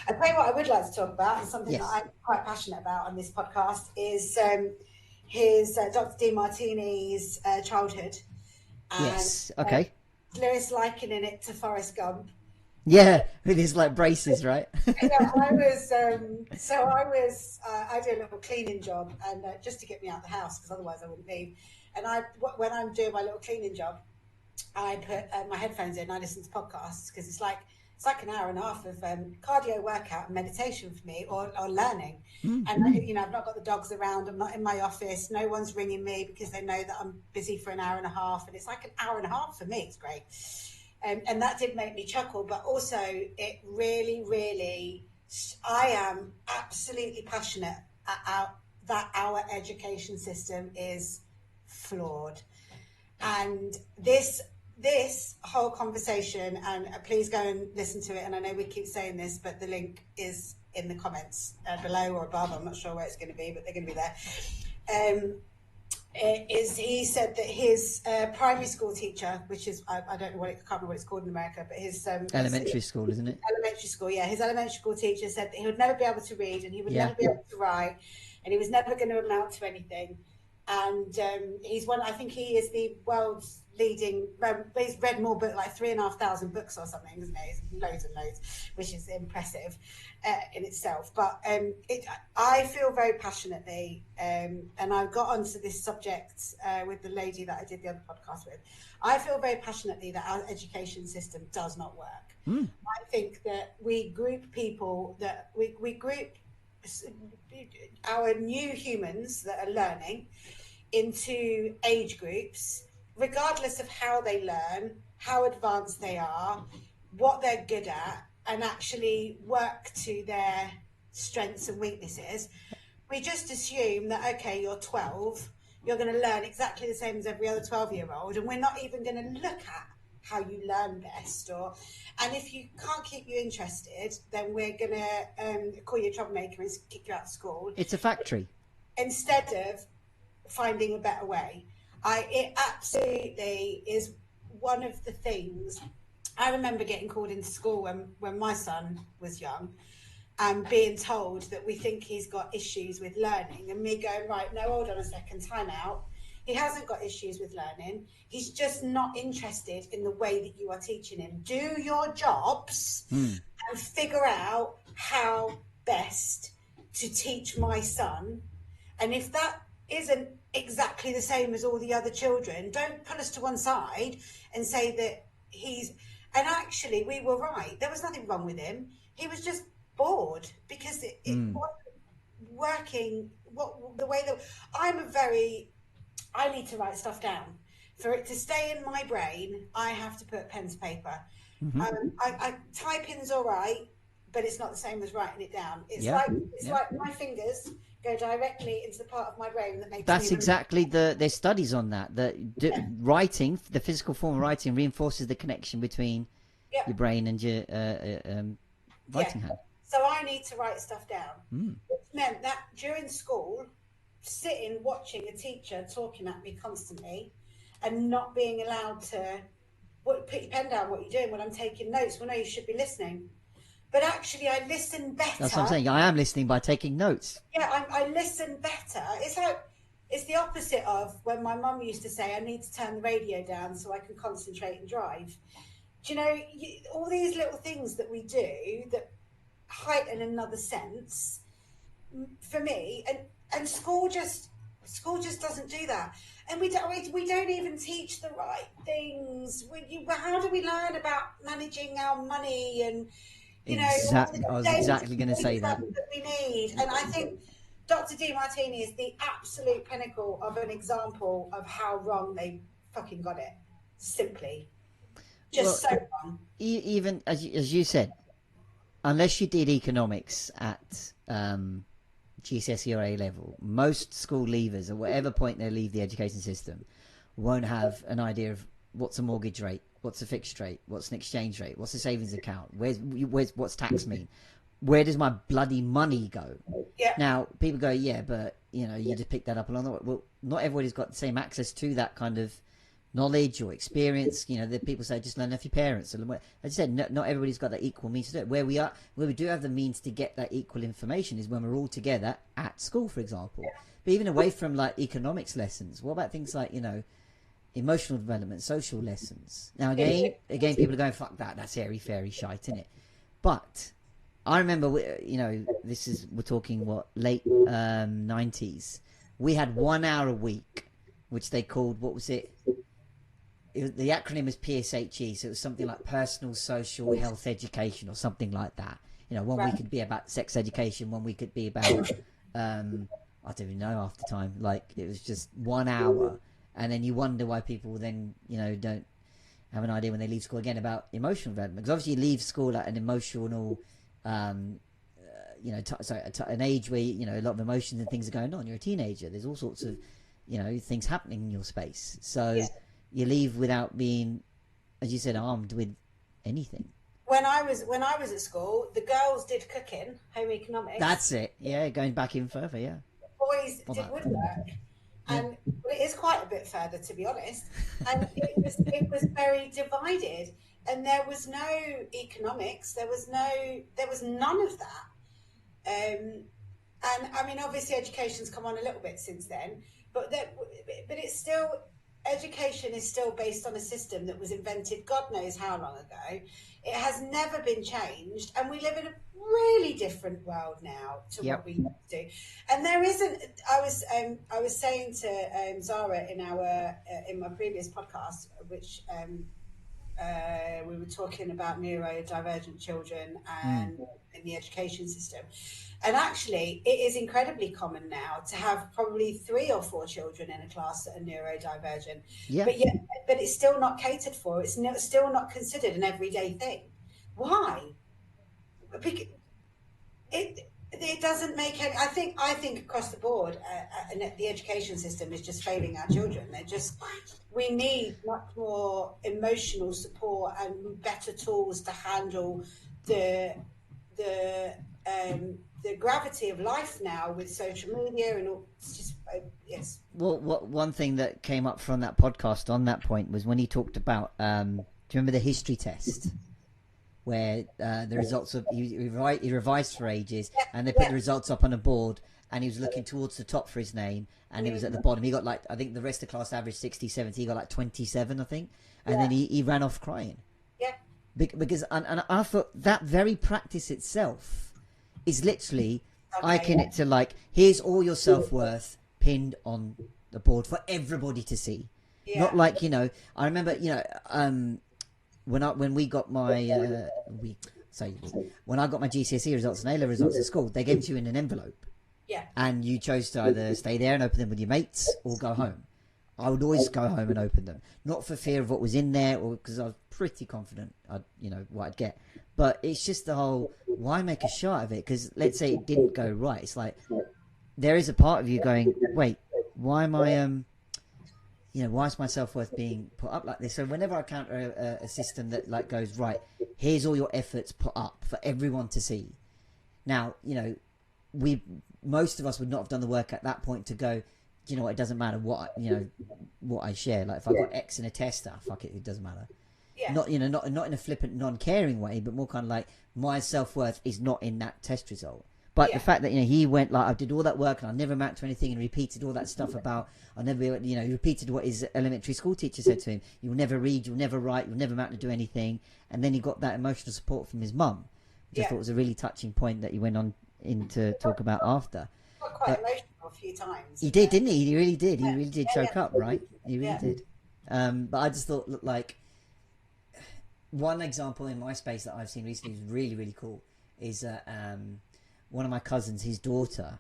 tell you what I would like to talk about, and something that I'm quite passionate about on this podcast, is his Dr. Demartini's childhood. And, yes. Okay. Lewis likening it to Forrest Gump. Yeah, with his like braces, right? I do a little cleaning job, and just to get me out of the house, because otherwise I wouldn't leave. And when I'm doing my little cleaning job, I put my headphones in. I listen to podcasts, because it's like an hour and a half of cardio workout and meditation for me, or learning. And I've not got the dogs around. I'm not in my office. No one's ringing me because they know that I'm busy for an hour and a half. And it's like an hour and a half for me. It's great. And that did make me chuckle. But also, it really, really, I am absolutely passionate that our education system is flawed. And this whole conversation, and please go and listen to it, and I know we keep saying this, but the link is in the comments below or above. I'm not sure where it's going to be, but they're going to be there. is he said that his primary school teacher, which is I don't know what I can't remember what it's called in America, but his Elementary school, isn't it? elementary school, yeah, his elementary school teacher said that he would never be able to read and he would Yeah. never be able to write, and he was never going to amount to anything. And he's one. I think he is the world's leading. He's read more books, like 3,500 books or something, isn't he? Loads and loads, which is impressive in itself. But I feel very passionately, and I got onto this subject with the lady that I did the other podcast with. I feel very passionately that our education system does not work. I think that we group people, that we group our new humans that are learning into age groups, regardless of how they learn, how advanced they are, what they're good at, and actually work to their strengths and weaknesses. We just assume that, okay, you're 12, you're going to learn exactly the same as every other 12-year-old, and we're not even going to look at how you learn best. And if you can't keep you interested, then we're going to call you a troublemaker and kick you out of school. It's a factory. Instead of finding a better way. It absolutely is one of the things. I remember getting called into school when my son was young and being told that we think he's got issues with learning, and me going, right, no, hold on a second, time out. He hasn't got issues with learning. He's just not interested in the way that you are teaching him. Do your jobs and figure out how best to teach my son. And if that isn't exactly the same as all the other children, don't put us to one side and say that he's... And actually, we were right. There was nothing wrong with him. He was just bored because it wasn't working the way that... I need to write stuff down. For it to stay in my brain, I have to put pen to paper. Typing's all right, but it's not the same as writing it down. It's like my fingers go directly into the part of my brain that makes That's me exactly there's studies on that. Writing, the physical form of writing, reinforces the connection between your brain and your writing hand. So I need to write stuff down. Which meant that during school, sitting watching a teacher talking at me constantly and not being allowed to put your pen down, what you're doing when I'm taking notes. Well, no, you should be listening. But actually, I listen better. That's what I'm saying. I am listening by taking notes. Yeah, I listen better. It's the opposite of when my mum used to say, I need to turn the radio down so I can concentrate and drive. Do you know, all these little things that we do that heighten another sense, for me, and school just doesn't do that. And we don't even teach the right things. How do we learn about managing our money and... Exactly. I was exactly going to say that we need. And I think Dr. Demartini is the absolute pinnacle of an example of how wrong they fucking got it. Simply. So wrong. Even, as you said, unless you did economics at GCSE or A level, most school leavers, at whatever point they leave the education system, won't have an idea of what's a mortgage rate, what's a fixed rate, what's an exchange rate, what's a savings account, what's tax mean, where does my bloody money go? Yeah. Now people go, yeah, but you just pick that up along the way. Well, not everybody's got the same access to that kind of knowledge or experience. The people say just learn off your parents. As I said, not everybody's got that equal means to do it. Where we do have the means to get that equal information is when we're all together at school, for example. But even away from like economics lessons, what about things like emotional development, social lessons? Now again, people are going, fuck that, that's airy fairy shite, isn't it? But I remember, we're talking late 90s. We had 1 hour a week, which they called, what was it? The acronym was PSHE, so it was something like personal, social, health education or something like that. One week could be about sex education, one week could be about, I don't even know half the time. Like, it was just 1 hour. And then you wonder why people then, don't have an idea when they leave school again about emotional development. Because obviously you leave school at an emotional, an age where, a lot of emotions and things are going on. You're a teenager. There's all sorts of, things happening in your space. So you leave without being, as you said, armed with anything. When I was at school, the girls did cooking, home economics. That's it. Yeah, going back in further, yeah. The boys did woodwork. and well, it is quite a bit further, to be honest. And it was very divided, and there was no economics. There was none of that. And I mean, obviously, education's come on a little bit since then, but it's still, education is still based on a system that was invented God knows how long ago. It has never been changed, and we live in a really different world now to Yep. what we used to. And there isn't. I was saying to Zara in my previous podcast, which we were talking about neurodivergent children and in the education system. And actually, it is incredibly common now to have probably 3 or 4 children in a class that are neurodivergent. Yeah. But it's still not catered for. It's still not considered an everyday thing. Why? Because it doesn't make any. I think across the board, the education system is just failing our children. We need much more emotional support and better tools to handle the gravity of life now with social media and all. It's just yes. Well, one thing that came up from that podcast on that point was when he talked about. Do you remember the history test? Where the results of he revised for ages, and they put the results up on a board, and he was looking towards the top for his name, and he was at the bottom. He got like, I think the rest of the class averaged 60, 70. He got like 27, I think, and then he ran off crying. Yeah. Because and I thought that very practice itself is literally icing it to like, here's all your self-worth pinned on the board for everybody to see. Yeah. Not like, I remember, when we got my when I got my GCSE results and A-level results at school, they gave it to you in an envelope. Yeah. And you chose to either stay there and open them with your mates or go home. I would always go home and open them, not for fear of what was in there, or because I was pretty confident what I'd get. But it's just the whole, why make a show out of it? Because let's say it didn't go right. It's like there is a part of you going, wait, why am I why is my self-worth being put up like this? So whenever I encounter a system that like goes, right, here's all your efforts put up for everyone to see. Now, most of us would not have done the work at that point to go, do you know what, it doesn't matter what I share. Like if I got X in a test, fuck it doesn't matter. Yeah. Not in a flippant, non-caring way, but more kind of like my self-worth is not in that test result. But the fact that he went like, I did all that work and I never amounted to anything, and repeated all that stuff about I never he repeated what his elementary school teacher said to him: you'll never read, you'll never write, you'll never amount to do anything. And then he got that emotional support from his mum, which I thought was a really touching point that he went on in to talk about after. Got quite emotional a few times. He did, didn't he? He really did. He really did choke up, right? He really did. But I just thought, like, one example in my space that I've seen recently is really, really cool. Is one of my cousins, his daughter,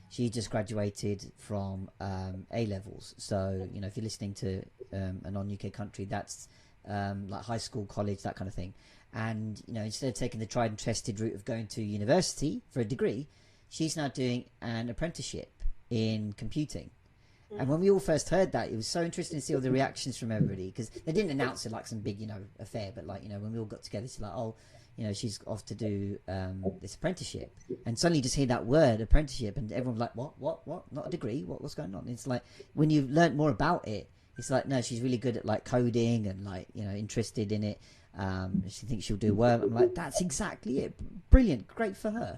she just graduated from A-levels. So, if you're listening to a non-UK country, that's like high school, college, that kind of thing. And, instead of taking the tried and tested route of going to university for a degree, she's now doing an apprenticeship in computing. And when we all first heard that, it was so interesting to see all the reactions from everybody, because they didn't announce it like some big, affair, but like, when we all got together, it's like, oh, she's off to do this apprenticeship, and suddenly you just hear that word apprenticeship, and everyone's like, what? Not a degree? What's going on? It's like when you've learned more about it, it's like, no, she's really good at like coding and like interested in it. She thinks she'll do well. I'm like, that's exactly it. Brilliant, great for her.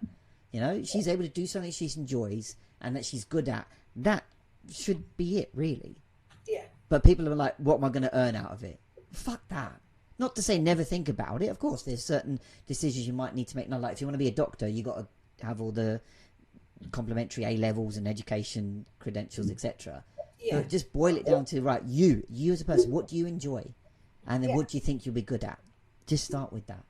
She's able to do something she enjoys and that she's good at. That should be it, really. Yeah. But people are like, what am I going to earn out of it? Fuck that. Not to say never think about it. Of course, there's certain decisions you might need to make. Now, like if you want to be a doctor, you got to have all the complementary A-levels and education credentials, etc. Yeah. But just boil it down to, right, you as a person, what do you enjoy? And then what do you think you'll be good at? Just start with that.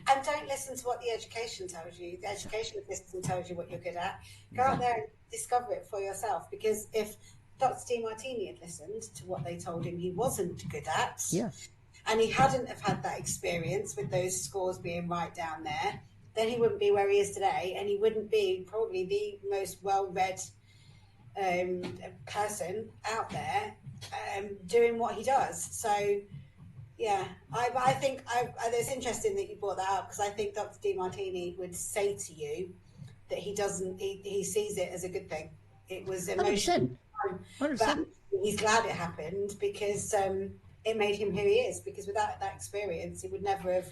And don't listen to what the education tells you. The education system tells you what you're good at. Go out there and discover it for yourself. Because if Dr. Demartini had listened to what they told him he wasn't good at, and he hadn't have had that experience with those scores being right down there, then he wouldn't be where he is today, and he wouldn't be probably the most well-read person out there doing what he does. So, yeah, I think it's interesting that you brought that up, because I think Dr. Demartini would say to you that he sees it as a good thing. It was emotional time. But 100%. he's glad it happened because it made him who he is. Because without that experience, he would never have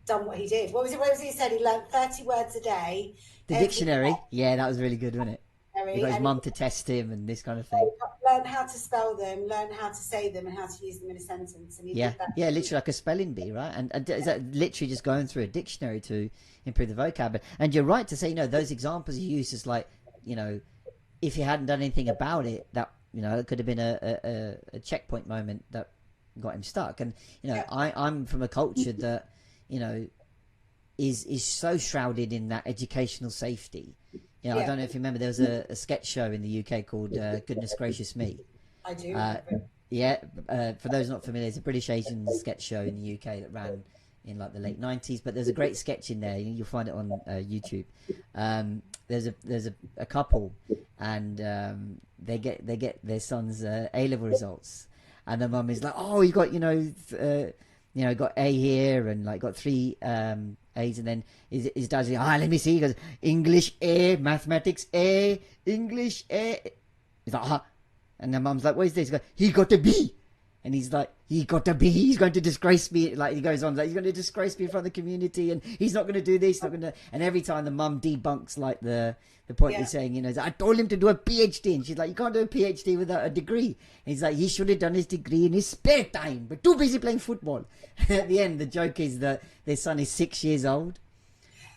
done what he did. What was it he said? He learned 30 words a day. The dictionary, yeah, that was really good, wasn't it? He got his And he mum to test him and this kind of thing. learned how to spell them, learn how to say them, and how to use them in a sentence. And he Yeah, did that. yeah, literally like a spelling bee, right? And is that literally just going through a dictionary to improve the vocab? And you're right to say, those examples you use is like, if he hadn't done anything about it, that it could have been a checkpoint moment that got him stuck. And I'm from a culture that is so shrouded in that educational safety. I don't know if you remember, there was a sketch show in the UK called Goodness Gracious Me. I do. Yeah, for those not familiar, it's a British Asian sketch show in the UK that ran in like the late 90s. But there's a great sketch in there. You'll find it on YouTube. There's a couple, and they get their son's A-level results, and the mum is like, "Oh, you got got A here, and like got 3 A's," and then his dad's like, let me see. He goes, English A, mathematics A, English A. He's like, and the mum's like, what is this? He goes, he got a B. And he's like, he got a B. He's going to disgrace me. Like, he goes on, like, he's going to disgrace me in front of the community, and he's not going to do this. Not going to. And every time the mum debunks like the point he's saying, I told him to do a PhD, and she's like, you can't do a PhD without a degree. And he's like, he should have done his degree in his spare time, but too busy playing football. At the end, the joke is that their son is 6 years old.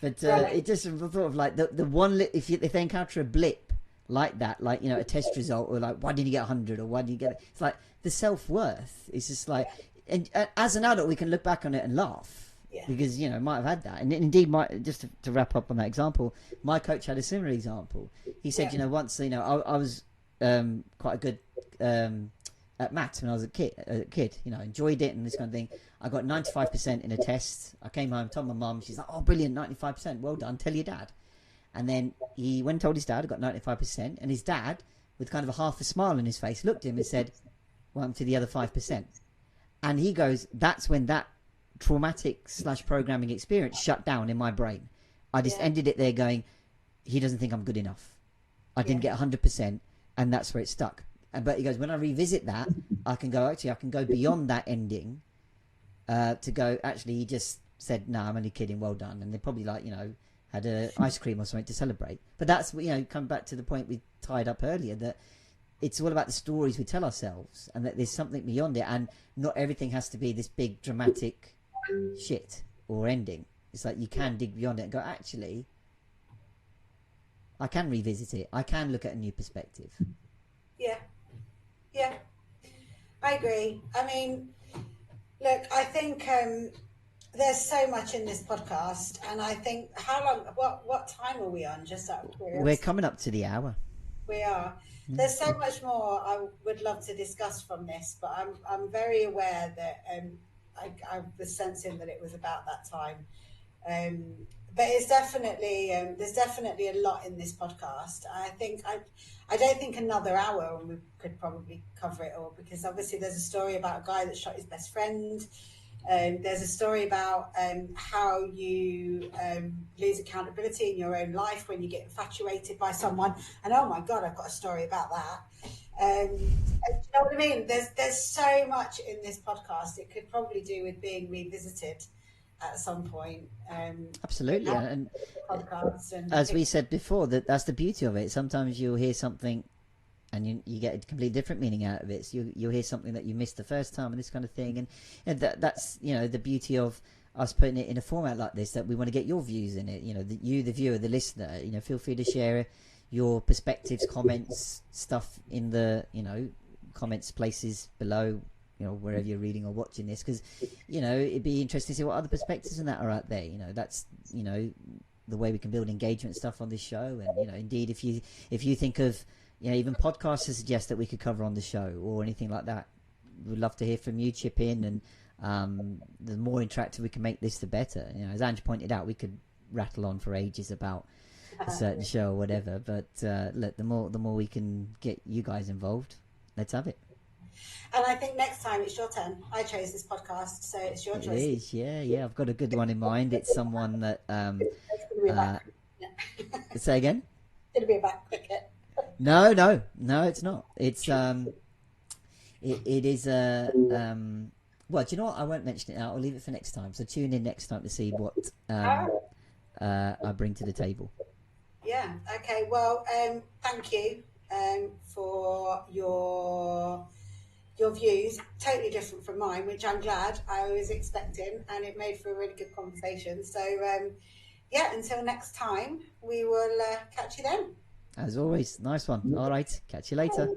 But it just sort of like the one if they encounter a blip like that, like a test result, or like why did you get 100, or why did you get it? It's like the self-worth is just like, and as an adult we can look back on it and laugh because might have had that. And indeed, just to wrap up on that example, my coach had a similar example. He said once I was quite a good at maths when I was a kid, enjoyed it and this kind of thing. I got 95% in a test. I came home, told my mum. She's like, oh brilliant, 95%, well done, tell your dad. And then he went and told his dad, I got 95%. And his dad, with kind of a half a smile on his face, looked at him and said, well, I'm to the other 5%. And he goes, that's when that traumatic / programming experience shut down in my brain. I just ended it there going, he doesn't think I'm good enough. I didn't get 100%. And that's where it stuck. But he goes, when I revisit that, I can go beyond that ending to go, actually, he just said, no, I'm only kidding, well done. And they probably had a ice cream or something to celebrate. But that's come back to the point we tied up earlier, that it's all about the stories we tell ourselves, and that there's something beyond it, and not everything has to be this big dramatic shit or ending. It's like you can dig beyond it and go, actually, I can revisit it. I can look at a new perspective. Yeah, I agree. I mean, look, I think there's so much in this podcast, and I think what time are we on? Just out of curiosity. We're coming up to the hour. We are. There's so much more I would love to discuss from this, but I'm very aware that I was sensing that it was about that time. But it's definitely there's definitely a lot in this podcast. I don't think another hour we could probably cover it all, because obviously there's a story about a guy that shot his best friend. There's a story about how you lose accountability in your own life when you get infatuated by someone. And oh my God, I've got a story about that. Do you know what I mean? There's so much in this podcast. It could probably do with being revisited at some point. Absolutely. And as we said before, that's the beauty of it. Sometimes you'll hear something and you get a completely different meaning out of it. So you'll hear something that you missed the first time and this kind of thing. And that's the beauty of us putting it in a format like this, that we want to get your views in it. The viewer, the listener, feel free to share your perspectives, comments, stuff in the, comments places below, wherever you're reading or watching this, because, it'd be interesting to see what other perspectives and that are out there. That's, the way we can build engagement stuff on this show. And, indeed, if you think of, even podcasts to suggest that we could cover on the show or anything like that, we'd love to hear from you, chip in, and the more interactive we can make this, the better. As Ange pointed out, we could rattle on for ages about a certain show or whatever, but look, the more we can get you guys involved, let's have it. And I think next time it's your turn. I chose this podcast, so it's your choice. It is, yeah. I've got a good one in mind. It's someone that it's going to be a back say again. It's going to be a back cricket. No, it's not. It is a well, do you know what? I won't mention it now. I'll leave it for next time. So tune in next time to see what I bring to the table. Yeah. Okay. Well, thank you for your views. Totally different from mine, which I'm glad. I was expecting, and it made for a really good conversation. So, yeah. Until next time, we will catch you then. As always, nice one. All right, catch you later.